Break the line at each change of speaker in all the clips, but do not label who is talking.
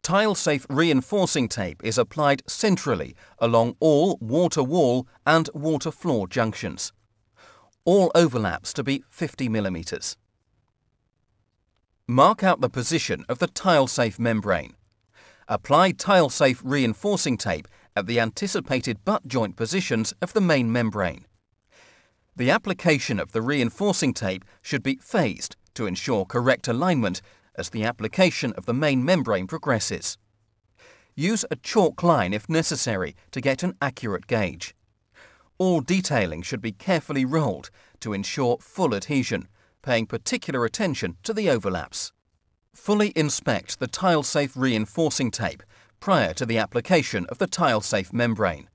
Tile-safe reinforcing tape is applied centrally along all water wall and water floor junctions. All overlaps to be 50 mm. Mark out the position of the tile-safe membrane. Apply tile-safe reinforcing tape at the anticipated butt joint positions of the main membrane. The application of the reinforcing tape should be phased to ensure correct alignment as the application of the main membrane progresses. Use a chalk line if necessary to get an accurate gauge. All detailing should be carefully rolled to ensure full adhesion, paying particular attention to the overlaps. Fully inspect the tile-safe reinforcing tape prior to the application of the tile-safe membrane.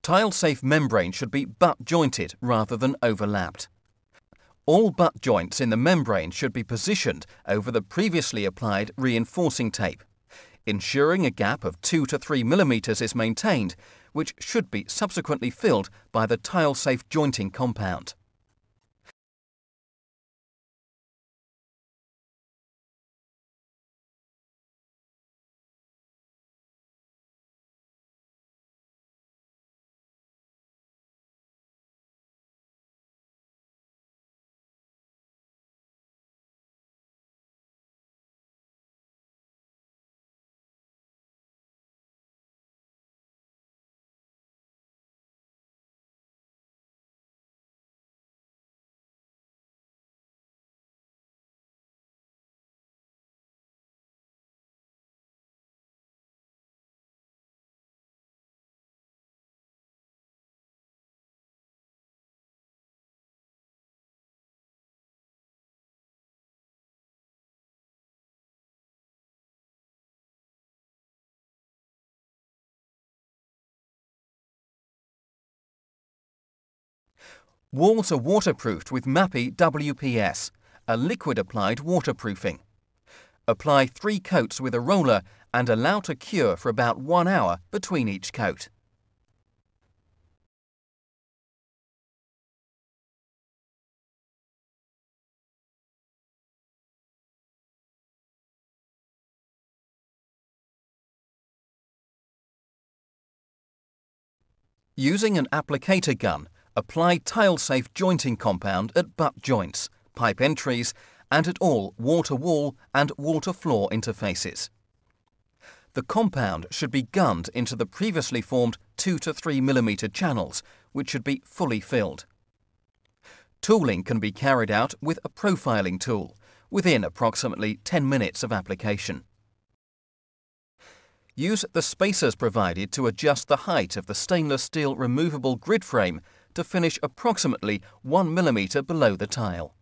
Tile-safe membrane should be butt-jointed rather than overlapped. All butt joints in the membrane should be positioned over the previously applied reinforcing tape, ensuring a gap of 2 to 3 mm is maintained, which should be subsequently filled by the tile-safe jointing compound. Walls are waterproofed with MAPI WPS, a liquid-applied waterproofing. Apply 3 coats with a roller and allow to cure for about 1 hour between each coat. Using an applicator gun, apply tile-safe jointing compound at butt joints, pipe entries, and at all water wall and water floor interfaces. The compound should be gunned into the previously formed 2 to 3 mm channels, which should be fully filled. Tooling can be carried out with a profiling tool within approximately 10 minutes of application. Use the spacers provided to adjust the height of the stainless steel removable grid frame to finish approximately 1 mm below the tile.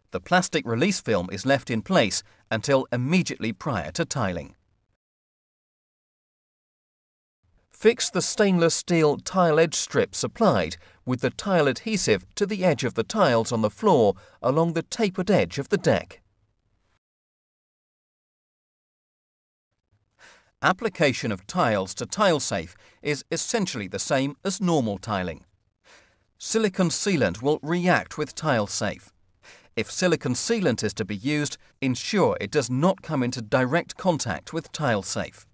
The plastic release film is left in place until immediately prior to tiling. Fix the stainless steel tile edge strips applied with the tile adhesive to the edge of the tiles on the floor along the tapered edge of the deck. Application of tiles to tile-safe is essentially the same as normal tiling. Silicon sealant will react with tile-safe. If silicon sealant is to be used, ensure it does not come into direct contact with tile-safe.